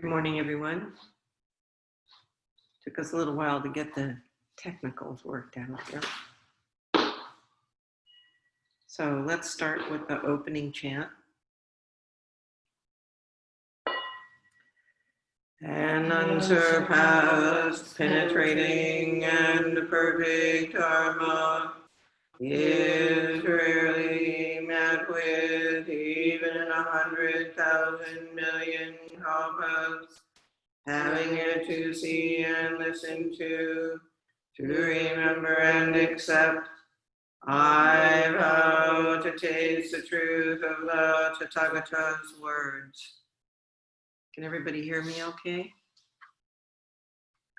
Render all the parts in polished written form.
Good morning, everyone. Took us a little while to get the technicals worked out here. So let's start with the opening chant. And unsurpassed, penetrating, and perfect Dharma is rarely met with, even in 100,000 million kalpas. Having it to see and listen to remember and accept, I vow to taste the truth of the Tathagata's words. Can everybody hear me okay?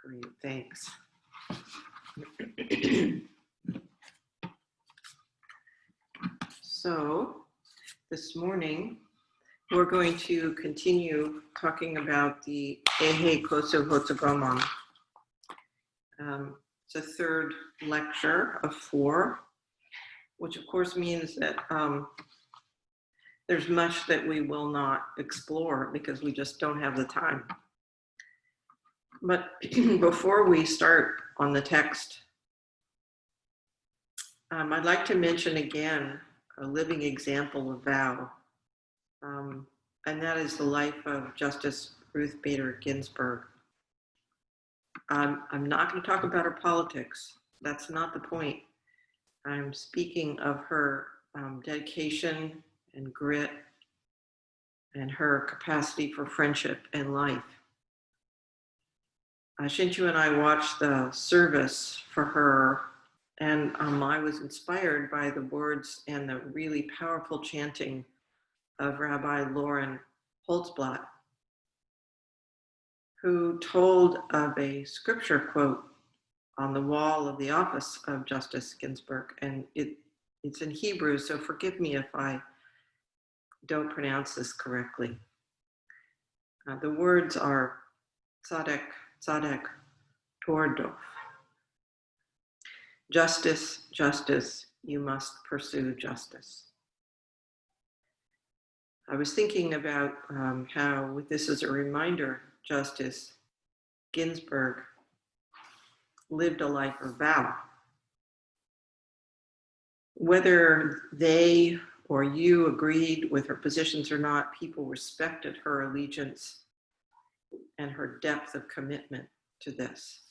Great, thanks. So, this morning, we're going to continue talking about the Eihei Koso Hotsuganmon. It's a third lecture of 4, which of course means that there's much that we will not explore because we just don't have the time. But before we start on the text, I'd like to mention again a living example of vow. And that is the life of Justice Ruth Bader Ginsburg. I'm not going to talk about her politics. That's not the point. I'm speaking of her dedication and grit and her capacity for friendship and life. Shinchu and I watched the service for her, and I was inspired by the words and the really powerful chanting of Rabbi Lauren Holtzblatt, who told of a scripture quote on the wall of the office of Justice Ginsburg. And it's in Hebrew, so forgive me if I don't pronounce this correctly. The words are tzadek, tzadek, tordof. Justice, justice, you must pursue justice. I was thinking about how, with this as a reminder, Justice Ginsburg lived a life of vow. Whether they or you agreed with her positions or not, people respected her allegiance and her depth of commitment to this.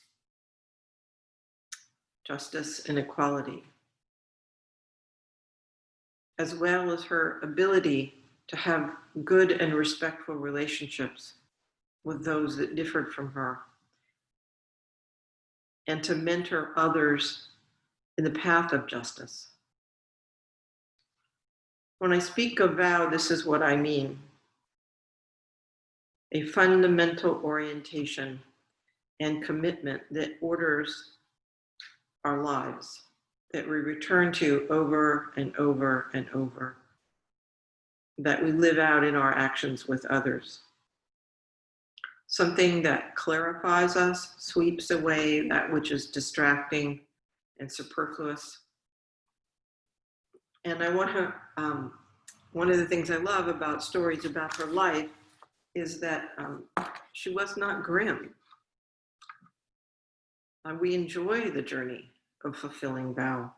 Justice and equality, as well as her ability to have good and respectful relationships with those that differed from her, and to mentor others in the path of justice. When I speak of vow, this is what I mean: a fundamental orientation and commitment that orders our lives, that we return to over and over and over, that we live out in our actions with others. Something that clarifies us, sweeps away that which is distracting and superfluous. And I want to, one of the things I love about stories about her life is that she was not grim. We enjoy the journey of fulfilling vow,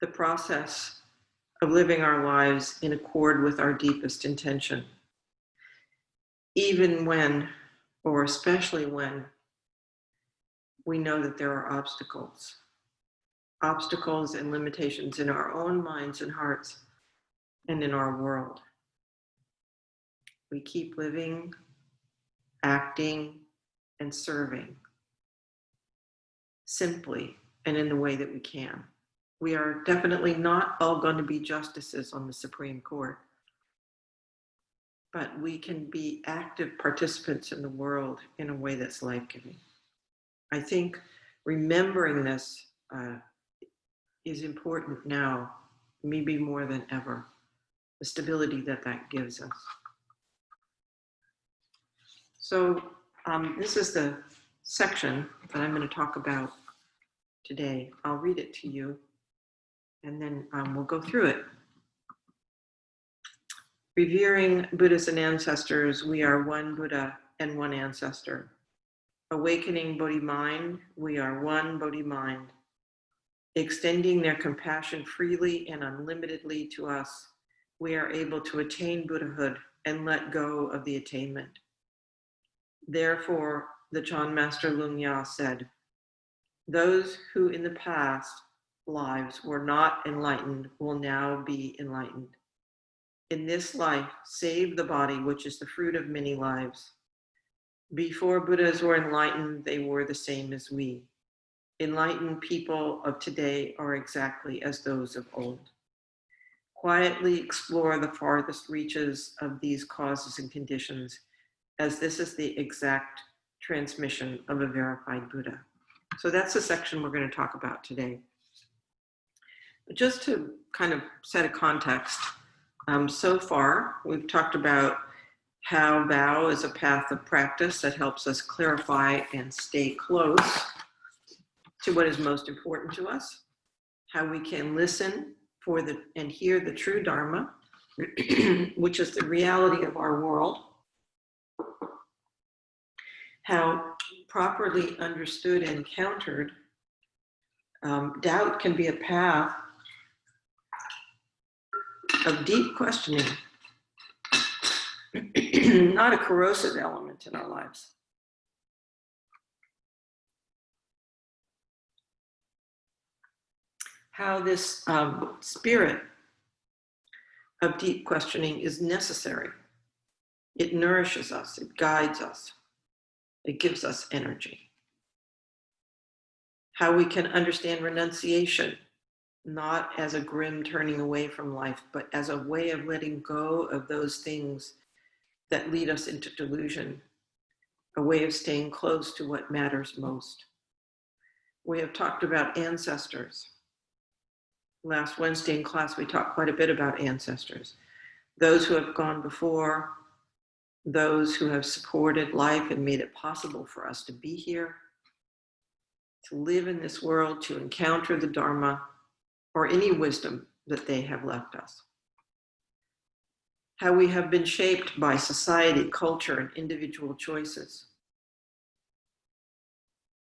the process of living our lives in accord with our deepest intention, even when, or especially when, we know that there are obstacles and limitations in our own minds and hearts and in our world. We keep living, acting, and serving simply and in the way that we can. We are definitely not all going to be justices on the Supreme Court, but we can be active participants in the world in a way that's life-giving. I think remembering this is important now, maybe more than ever, the stability that that gives us. So this is the section that I'm going to talk about today. I'll read it to you, and then we'll go through it. Revering Buddhas and ancestors, we are one Buddha and one ancestor. Awakening Bodhi mind, we are one Bodhi mind. Extending their compassion freely and unlimitedly to us, we are able to attain Buddhahood and let go of the attainment. Therefore, the Chan Master Lung Ya said, those who in the past lives were not enlightened will now be enlightened. In this life, save the body, which is the fruit of many lives. Before Buddhas were enlightened, they were the same as we. Enlightened people of today are exactly as those of old. Quietly explore the farthest reaches of these causes and conditions, as this is the exact transmission of a verified Buddha. So that's the section we're going to talk about today. But just to kind of set a context, so far we've talked about how vow is a path of practice that helps us clarify and stay close to what is most important to us, how we can listen for and hear the true Dharma, which is the reality of our world, how properly understood and countered, doubt can be a path of deep questioning, not a corrosive element in our lives. How this spirit of deep questioning is necessary. It nourishes us, it guides us, it gives us energy. How we can understand renunciation, not as a grim turning away from life, but as a way of letting go of those things that lead us into delusion, a way of staying close to what matters most. We have talked about ancestors. Last Wednesday in class, we talked quite a bit about ancestors. Those who have gone before, those who have supported life and made it possible for us to be here, to live in this world, to encounter the Dharma, or any wisdom that they have left us. How we have been shaped by society, culture, and individual choices.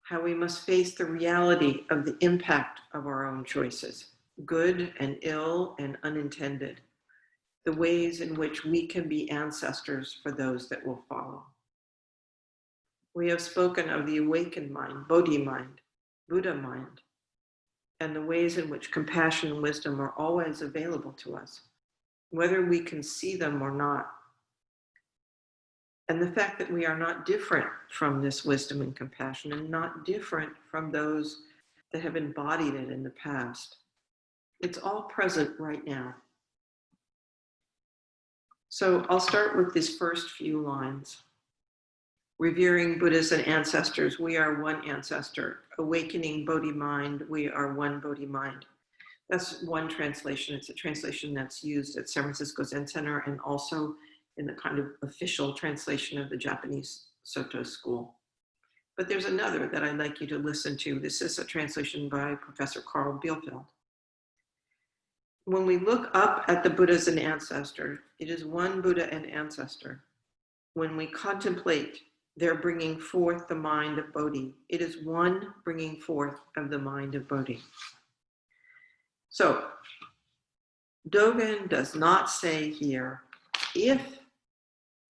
How we must face the reality of the impact of our own choices, good and ill and unintended, the ways in which we can be ancestors for those that will follow. We have spoken of the awakened mind, Bodhi mind, Buddha mind, and the ways in which compassion and wisdom are always available to us, whether we can see them or not. And the fact that we are not different from this wisdom and compassion, and not different from those that have embodied it in the past. It's all present right now. So I'll start with these first few lines. Revering Buddhas and ancestors, we are one ancestor. Awakening Bodhi mind, we are one Bodhi mind. That's one translation. It's a translation that's used at San Francisco Zen Center and also in the kind of official translation of the Japanese Soto school. But there's another that I'd like you to listen to. This is a translation by Professor Carl Bielefeld. When we look up at the Buddhas and ancestors, it is one Buddha and ancestor. When we contemplate their bringing forth the mind of Bodhi, it is one bringing forth of the mind of Bodhi. So, Dogen does not say here, if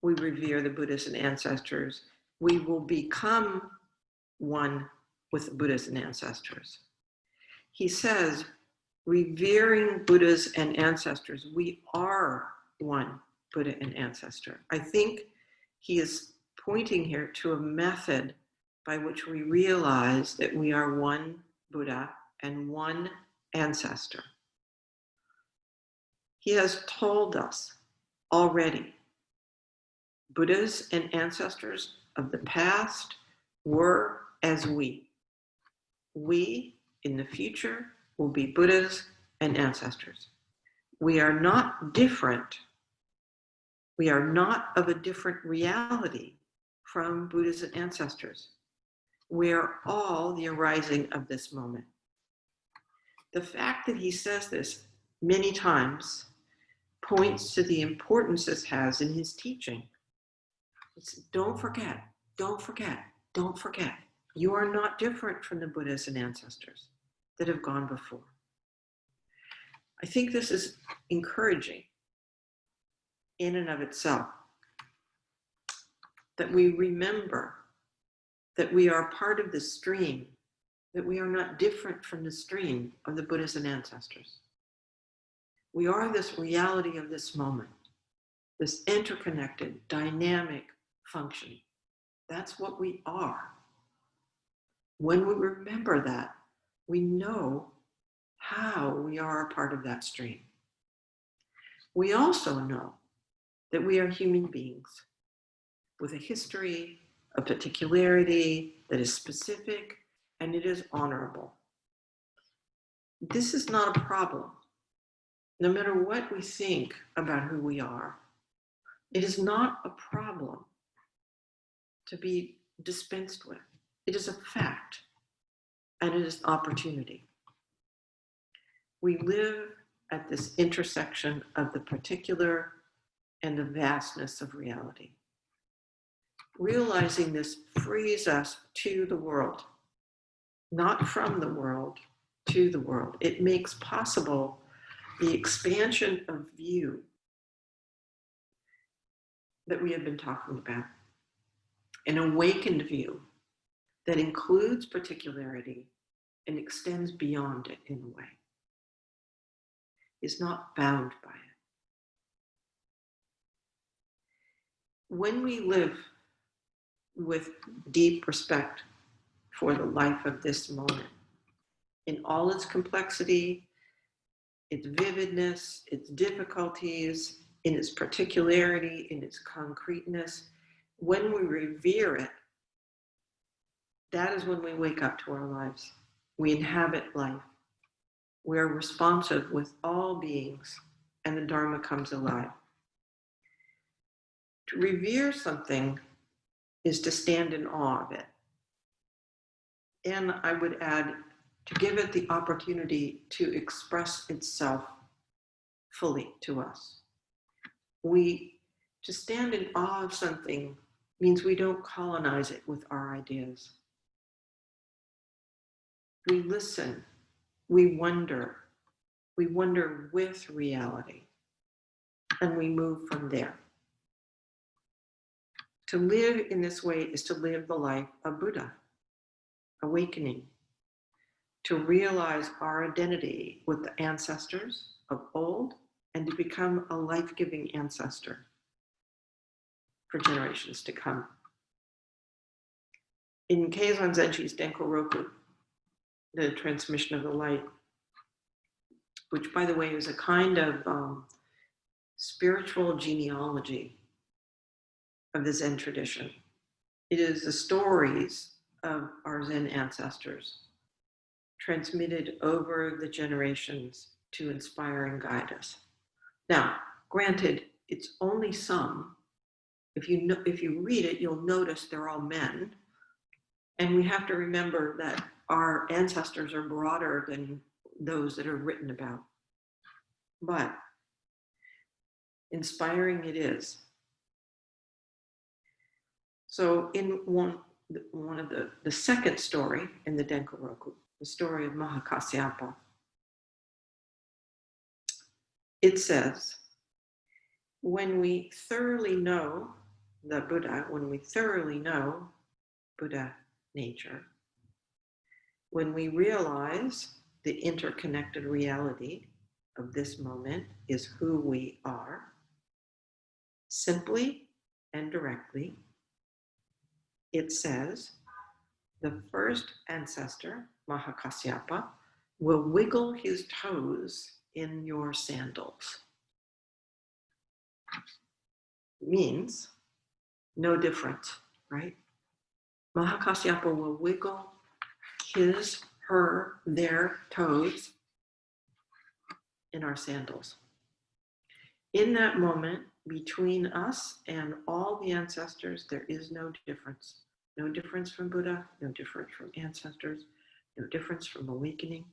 we revere the Buddhas and ancestors, we will become one with the Buddhas and ancestors. He says, revering Buddhas and ancestors, we are one Buddha and ancestor. I think he is pointing here to a method by which we realize that we are one Buddha and one ancestor. He has told us already, Buddhas and ancestors of the past were as we. We, in the future, will be Buddhas and ancestors. We are not different. We are not of a different reality from Buddhas and ancestors. We are all the arising of this moment. The fact that he says this many times points to the importance this has in his teaching. It's, don't forget, don't forget, don't forget. You are not different from the Buddhas and ancestors that have gone before. I think this is encouraging in and of itself, that we remember that we are part of the stream, that we are not different from the stream of the Buddhas and ancestors. We are this reality of this moment, this interconnected, dynamic function. That's what we are. When we remember that, we know how we are a part of that stream. We also know that we are human beings with a history, a particularity that is specific, and it is honorable. This is not a problem. No matter what we think about who we are, it is not a problem to be dispensed with. It is a fact, and it is opportunity. We live at this intersection of the particular and the vastness of reality. Realizing this frees us to the world, not from the world, to the world. It makes possible the expansion of view that we have been talking about, an awakened view that includes particularity and extends beyond it in a way, is not bound by it. When we live with deep respect for the life of this moment, in all its complexity, its vividness, its difficulties, in its particularity, in its concreteness, when we revere it, that is when we wake up to our lives. We inhabit life. We are responsive with all beings, and the Dharma comes alive. To revere something is to stand in awe of it. And I would add, to give it the opportunity to express itself fully to us. To stand in awe of something means we don't colonize it with our ideas. We listen, we wonder with reality, and we move from there. To live in this way is to live the life of Buddha, awakening, to realize our identity with the ancestors of old and to become a life-giving ancestor for generations to come. In Keizan Zenji's Denko-roku, the transmission of the light, which, by the way, is a kind of spiritual genealogy of the Zen tradition. It is the stories of our Zen ancestors transmitted over the generations to inspire and guide us. Now, granted, it's only some. If you read it, you'll notice they're all men. And we have to remember that our ancestors are broader than those that are written about. But inspiring it is. So in one of the second story in the Denko-roku, the story of Mahakasyapa, it says, when we thoroughly know the Buddha, when we thoroughly know Buddha nature, when we realize the interconnected reality of this moment is who we are, simply and directly, it says, the first ancestor, Mahakasyapa, will wiggle his toes in your sandals. Means no difference, right? Mahakasyapa will wiggle his, her, their toes in our sandals. In that moment, between us and all the ancestors, there is no difference. No difference from Buddha, no difference from ancestors, no difference from awakening.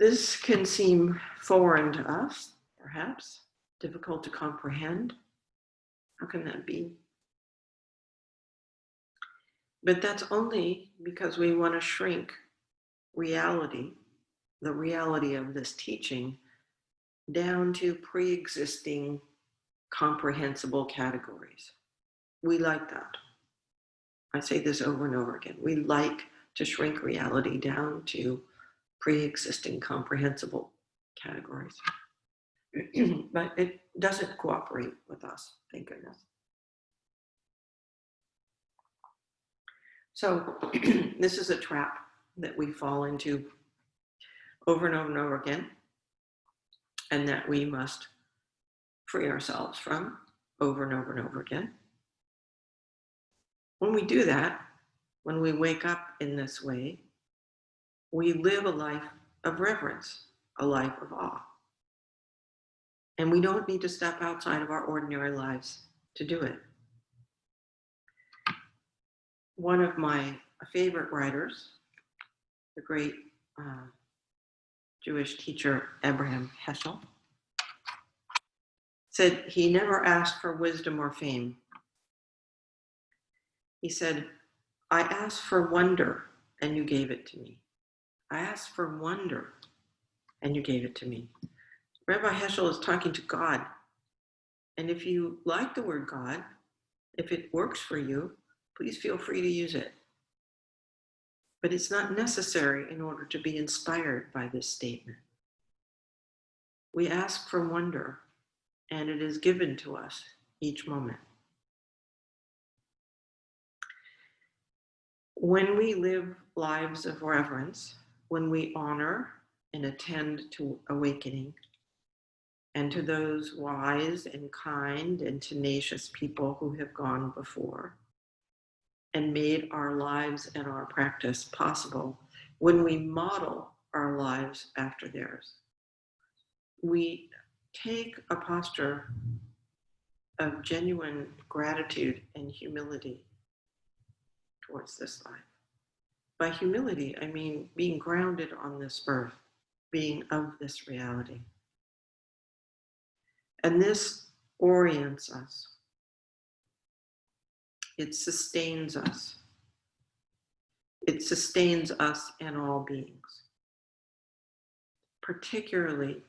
This can seem foreign to us, perhaps, difficult to comprehend. How can that be? But that's only because we want to shrink reality, the reality of this teaching, down to pre-existing comprehensible categories. We like that. I say this over and over again. We like to shrink reality down to pre-existing comprehensible categories. But it doesn't cooperate with us, thank goodness. So this is a trap that we fall into over and over and over again, and that we must free ourselves from over and over and over again. When we do that, when we wake up in this way, we live a life of reverence, a life of awe. And we don't need to step outside of our ordinary lives to do it. One of my favorite writers, the great Jewish teacher Abraham Heschel, said he never asked for wisdom or fame. He said, I asked for wonder and you gave it to me. I asked for wonder and you gave it to me. Rabbi Heschel is talking to God. And if you like the word God, if it works for you, please feel free to use it. But it's not necessary in order to be inspired by this statement. We ask for wonder, and it is given to us each moment. When we live lives of reverence, when we honor and attend to awakening, and to those wise and kind and tenacious people who have gone before and made our lives and our practice possible, when we model our lives after theirs, we take a posture of genuine gratitude and humility towards this life. By humility, I mean being grounded on this earth, being of this reality. And this orients us. It sustains us. It sustains us and all beings, particularly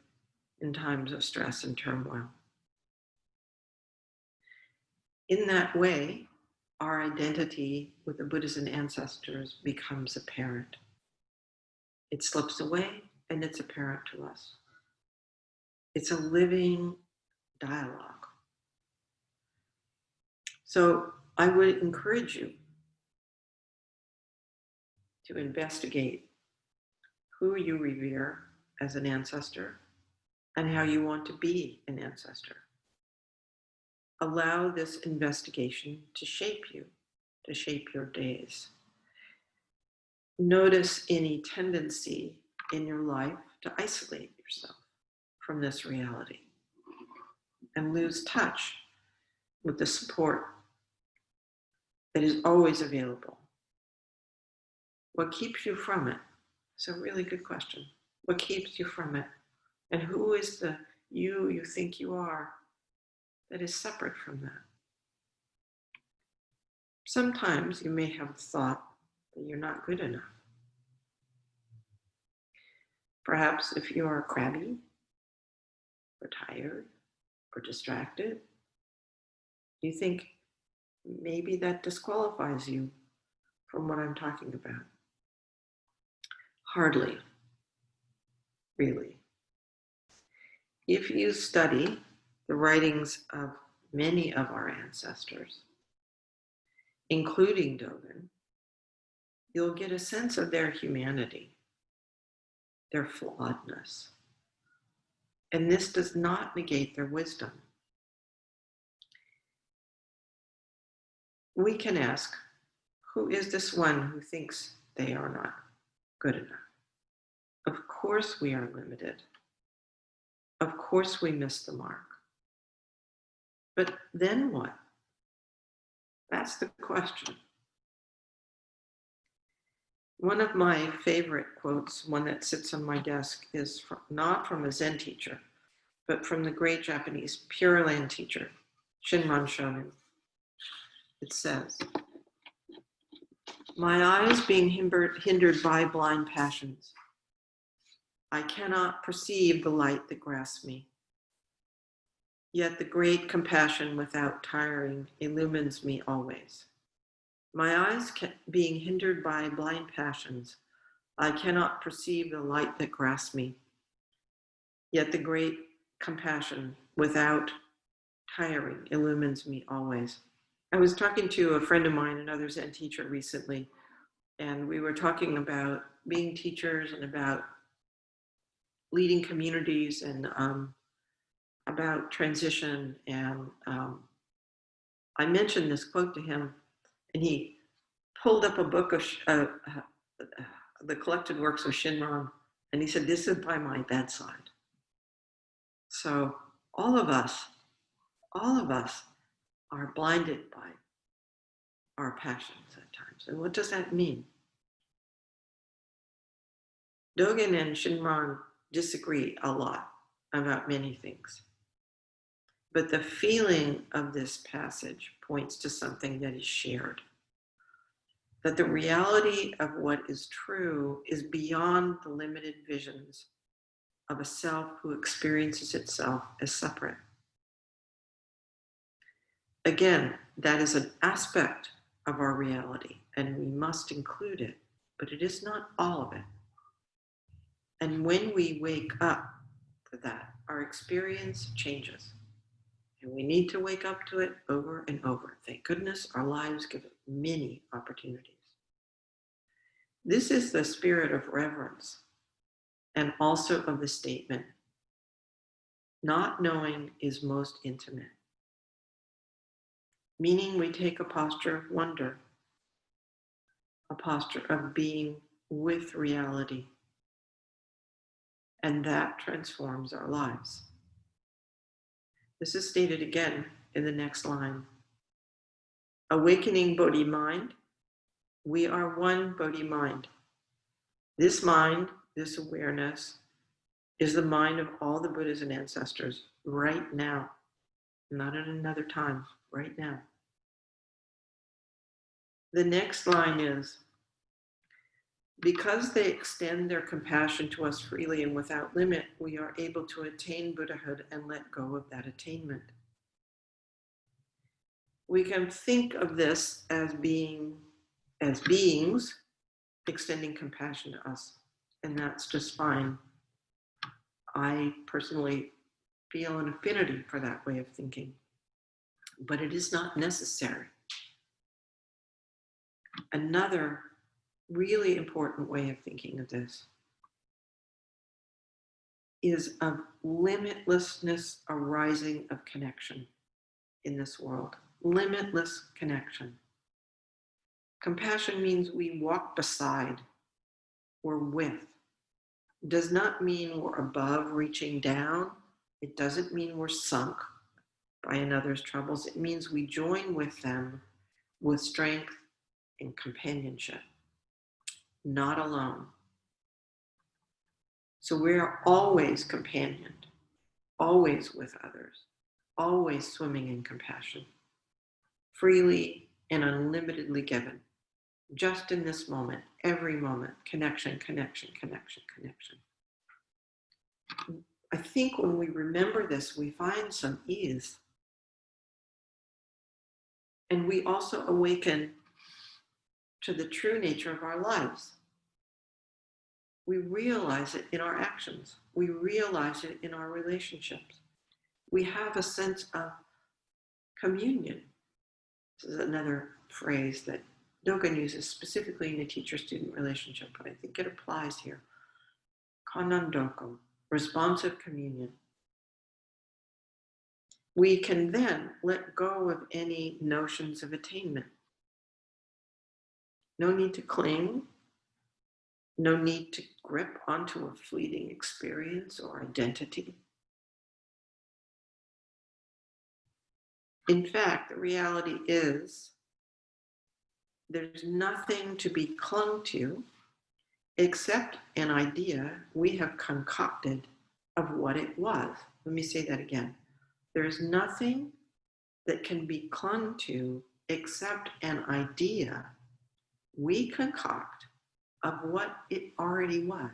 in times of stress and turmoil. In that way, our identity with the Buddhas and ancestors becomes apparent. It slips away and it's apparent to us. It's a living dialogue. So I would encourage you to investigate who you revere as an ancestor and how you want to be an ancestor. Allow this investigation to shape you, to shape your days. Notice any tendency in your life to isolate yourself from this reality and lose touch with the support that is always available. What keeps you from it? It's a really good question. What keeps you from it? And who is the you think you are that is separate from that? Sometimes you may have thought that you're not good enough. Perhaps if you are crabby, or tired, or distracted, you think maybe that disqualifies you from what I'm talking about. Hardly, really. If you study the writings of many of our ancestors, including Dogen, you'll get a sense of their humanity, their flawedness. And this does not negate their wisdom. We can ask, who is this one who thinks they are not good enough? Of course we are limited. Of course we miss the mark. But then what? That's the question. One of my favorite quotes, one that sits on my desk, is not from a Zen teacher, but from the great Japanese Pure Land teacher, Shinran Shonin. It says, "My eyes being hindered by blind passions, I cannot perceive the light that grasps me. Yet the great compassion without tiring illumines me always. My eyes being hindered by blind passions, I cannot perceive the light that grasps me. Yet the great compassion without tiring illumines me always." I was talking to a friend of mine, another Zen teacher recently, and we were talking about being teachers and about leading communities and about transition. And I mentioned this quote to him, and he pulled up a book of the collected works of Shinran, and he said, "This is by my bedside." So all of us are blinded by our passions at times. And what does that mean? Dogen and Shinran disagree a lot about many things. But the feeling of this passage points to something that is shared. That the reality of what is true is beyond the limited visions of a self who experiences itself as separate. Again, that is an aspect of our reality, and we must include it, but it is not all of it. And when we wake up to that, our experience changes. And we need to wake up to it over and over. Thank goodness our lives give it many opportunities. This is the spirit of reverence, and also of the statement, "Not knowing is most intimate." Meaning we take a posture of wonder, a posture of being with reality, and that transforms our lives. This is stated again in the next line. Awakening Bodhi mind, we are one Bodhi mind. This mind, this awareness, is the mind of all the Buddhas and ancestors right now, not at another time, right now. The next line is, because they extend their compassion to us freely and without limit, we are able to attain Buddhahood and let go of that attainment. We can think of this as beings extending compassion to us, and that's just fine. I personally feel an affinity for that way of thinking, but it is not necessary. Another really important way of thinking of this is of limitlessness arising of connection in this world. Limitless connection. Compassion means we walk beside, we're with. It does not mean we're above reaching down. It doesn't mean we're sunk by another's troubles. It means we join with them with strength and companionship, not alone. So we are always companioned, always with others, always swimming in compassion, freely and unlimitedly given. Just in this moment, every moment, connection, connection, connection, connection. I think when we remember this, we find some ease. And we also awaken to the true nature of our lives. We realize it in our actions. We realize it in our relationships. We have a sense of communion. This is another phrase that Dogen uses specifically in a teacher-student relationship, but I think it applies here. Kanandoko, responsive communion. We can then let go of any notions of attainment. No need to cling. No need to grip onto a fleeting experience or identity. In fact, the reality is there's nothing to be clung to except an idea we have concocted of what it was. Let me say that again. There is nothing that can be clung to except an idea we concoct of what it already was.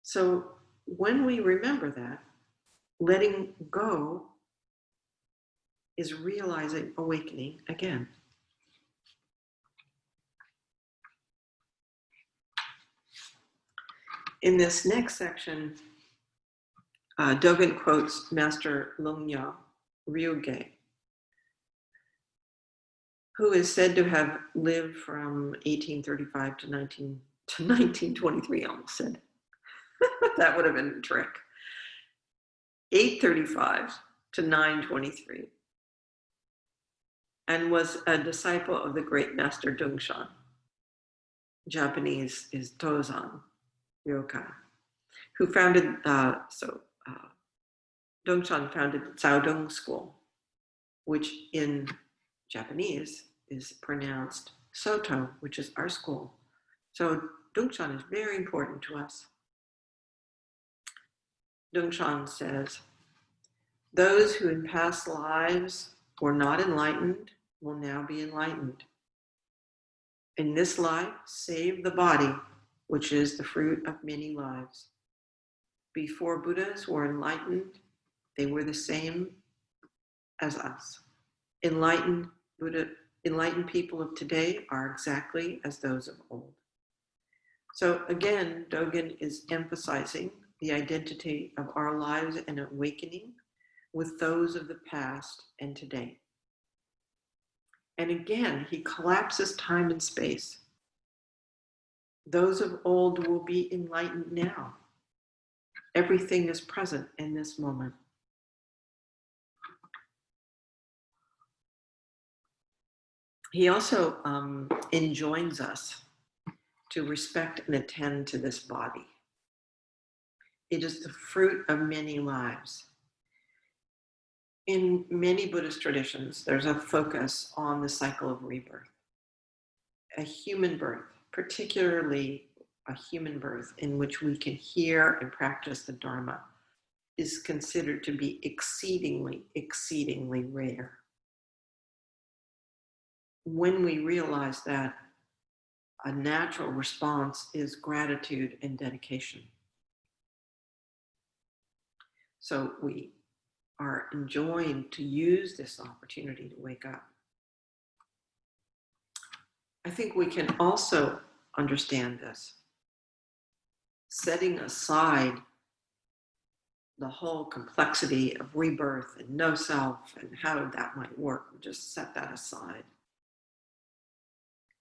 So when we remember that, letting go is realizing awakening again. In this next section, Dogen quotes Master Lungya Ryuge, who is said to have lived from 1835 to 1923, I almost said. That would have been a trick. 835 to 923, and was a disciple of the great master Dongshan. Japanese is Tozan Ryokan, who founded, Dongshan founded Caodong School, which in Japanese is pronounced Soto, which is our school. So Dongshan is very important to us. Dongshan says, those who in past lives were not enlightened will now be enlightened. In this life, save the body, which is the fruit of many lives. Before Buddhas were enlightened, they were the same as us. Enlightened people of today are exactly as those of old. So again, Dogen is emphasizing the identity of our lives and awakening with those of the past and today. And again, he collapses time and space. Those of old will be enlightened now. Everything is present in this moment. He also enjoins us to respect and attend to this body. It is the fruit of many lives. In many Buddhist traditions, there's a focus on the cycle of rebirth. A human birth, particularly a human birth in which we can hear and practice the Dharma, is considered to be exceedingly, exceedingly rare. When we realize that, a natural response is gratitude and dedication. So we are enjoined to use this opportunity to wake up. I think we can also understand this. Setting aside the whole complexity of rebirth and no self and how that might work, we'll just set that aside.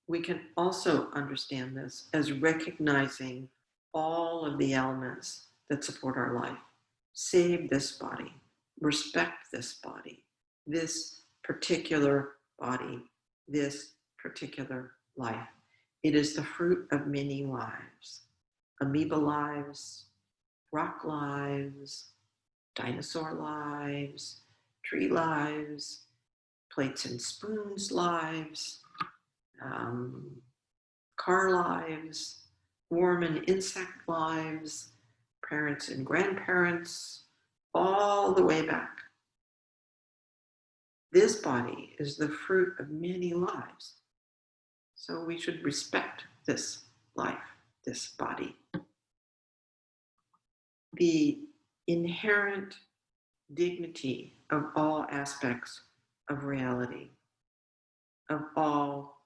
We can also understand this as recognizing all of the elements that support our life. Save this body, respect this body, this particular body, this particular life. It is the fruit of many lives. Amoeba lives, rock lives, dinosaur lives, tree lives, plates and spoons lives, car lives, worm and insect lives, parents and grandparents, all the way back. This body is the fruit of many lives. So we should respect this life, this body. The inherent dignity of all aspects of reality, of all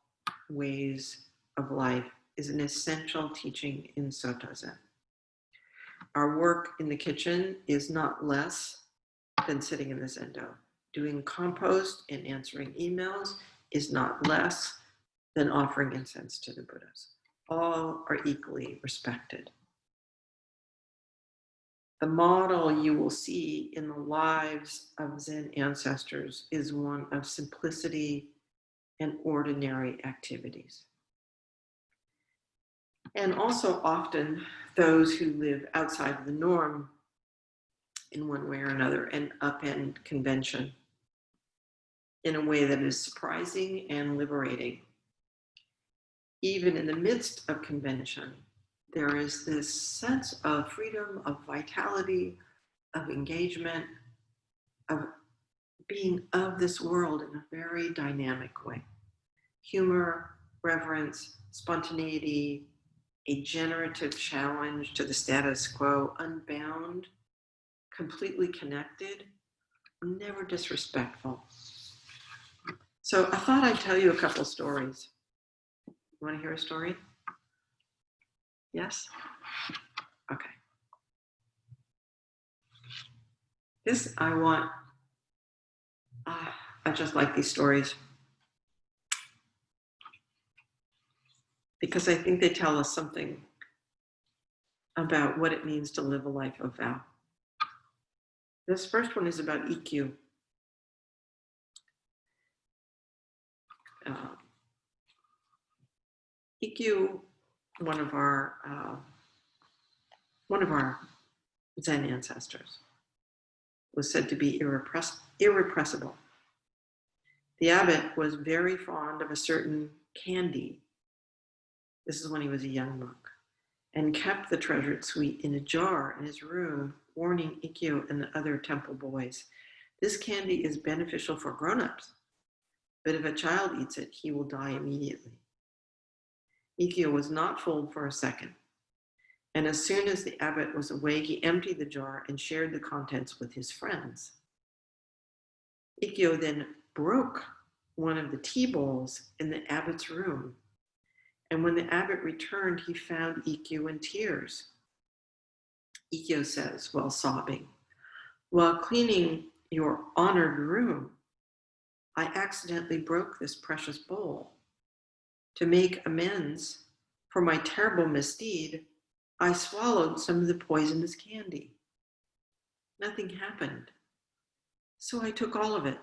ways of life, is an essential teaching in Soto Zen. Our work in the kitchen is not less than sitting in the Zendo. Doing compost and answering emails is not less than offering incense to the Buddhas. All are equally respected. The model you will see in the lives of Zen ancestors is one of simplicity and ordinary activities. And also often those who live outside of the norm in one way or another and upend convention in a way that is surprising and liberating. even in the midst of convention, there is this sense of freedom, of vitality, of engagement, of being of this world in a very dynamic way. Humor, reverence, spontaneity, a generative challenge to the status quo, unbound, completely connected, never disrespectful. So I thought I'd tell you a couple stories. You want to hear a story? Yes? Okay. This I want, I just like these stories because I think they tell us something about what it means to live a life of vow. This first one is about EQ. EQ, one of our Zen ancestors, was said to be irrepressible. The abbot was very fond of a certain candy. This is when he was a young monk, and kept the treasured sweet in a jar in his room, warning Ikkyo and the other temple boys, "This candy is beneficial for grown-ups, but if a child eats it, he will die immediately." Ikkyo was not fooled for a second, and as soon as the abbot was awake, he emptied the jar and shared the contents with his friends. Ikkyo then broke one of the tea bowls in the abbot's room, and when the abbot returned, he found Ikkyo in tears. Ikkyo says, while sobbing, "While cleaning your honored room, I accidentally broke this precious bowl. To make amends for my terrible misdeed, I swallowed some of the poisonous candy. Nothing happened, so I took all of it,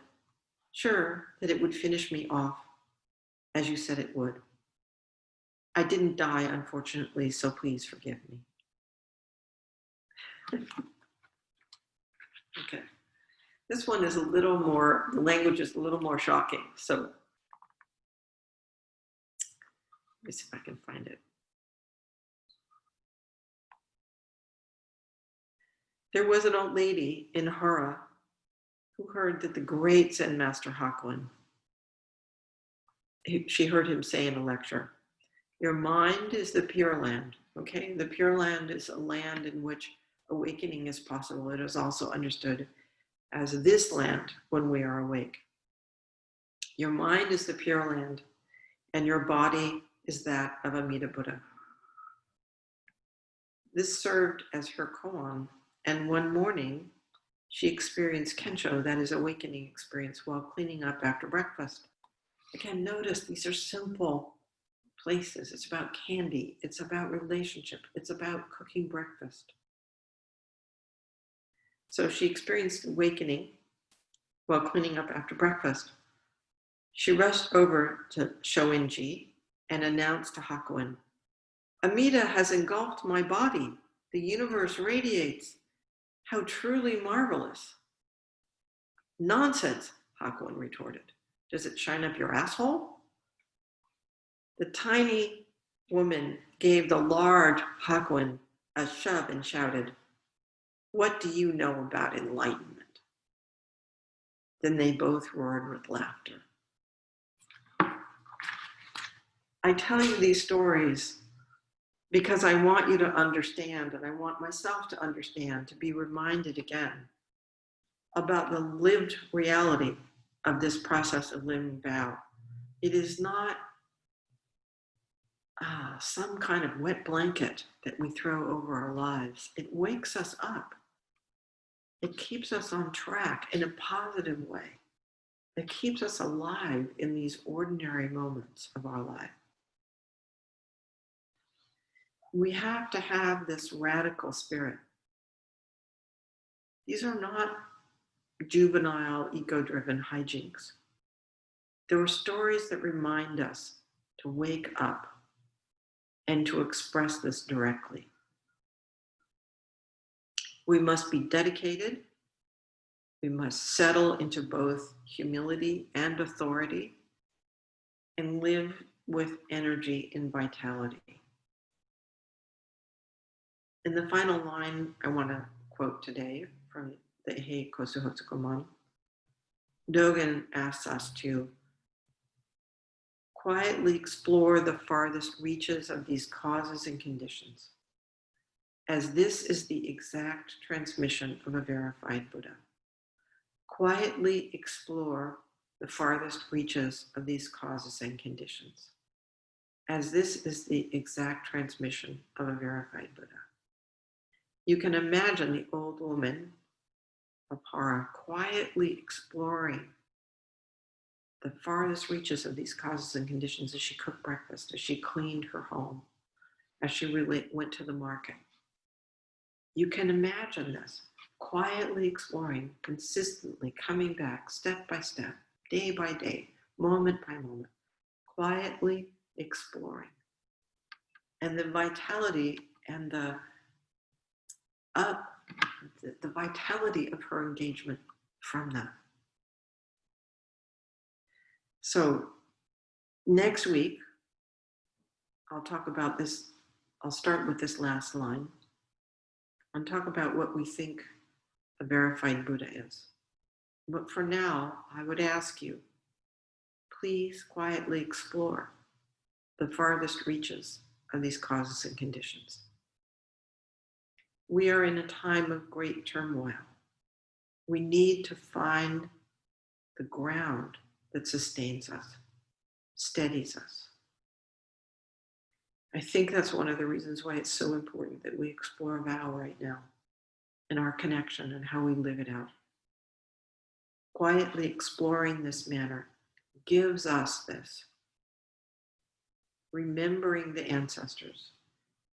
sure that it would finish me off, as you said it would. I didn't die, unfortunately, so please forgive me." Okay. This one is a little more, the language is a little more shocking. So let me see if I can find it. There was an old lady in Hara who heard that the great Zen master Hakuin, she heard him say in a lecture, "Your mind is the Pure Land." Okay, the Pure Land is a land in which awakening is possible. It is also understood as this land when we are awake. Your mind is the Pure Land, and your body is that of Amida Buddha. This served as her koan, and one morning she experienced Kensho, that is awakening experience, while cleaning up after breakfast. Again, notice these are simple places. It's about candy. It's about relationship. It's about cooking breakfast. So she experienced awakening while cleaning up after breakfast. She rushed over to Shoinji and announced to Hakuin, "Amida has engulfed my body. The universe radiates. How truly marvelous." "Nonsense," Hakuin retorted. "Does it shine up your asshole?" The tiny woman gave the large Hakuin a shove and shouted, "What do you know about enlightenment?" Then they both roared with laughter. I tell you these stories because I want you to understand, and I want myself to understand, to be reminded again about the lived reality of this process of living vow. It is not some kind of wet blanket that we throw over our lives. It wakes us up. It keeps us on track in a positive way. It keeps us alive in these ordinary moments of our life. We have to have this radical spirit. These are not juvenile, ego-driven hijinks. There are stories that remind us to wake up and to express this directly. We must be dedicated. We must settle into both humility and authority and live with energy and vitality. In the final line, I want to quote today from the Eihei Koso Hotsuganmon. Dogen asks us to quietly explore the farthest reaches of these causes and conditions, as this is the exact transmission of a verified Buddha. Quietly explore the farthest reaches of these causes and conditions, as this is the exact transmission of a verified Buddha. You can imagine the old woman, Apara, quietly exploring the farthest reaches of these causes and conditions as she cooked breakfast, as she cleaned her home, as she went to the market. You can imagine this, quietly exploring, consistently coming back step by step, day by day, moment by moment, quietly exploring. And the vitality and the vitality of her engagement from that. So next week, I'll talk about this. I'll start with this last line and talk about what we think a verified Buddha is. But for now, I would ask you, please quietly explore the farthest reaches of these causes and conditions. We are in a time of great turmoil. We need to find the ground that sustains us, steadies us. I think that's one of the reasons why it's so important that we explore vow right now and our connection and how we live it out. Quietly exploring this manner gives us this, remembering the ancestors,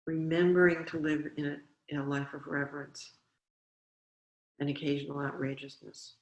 remembering to live in a life of reverence and occasional outrageousness,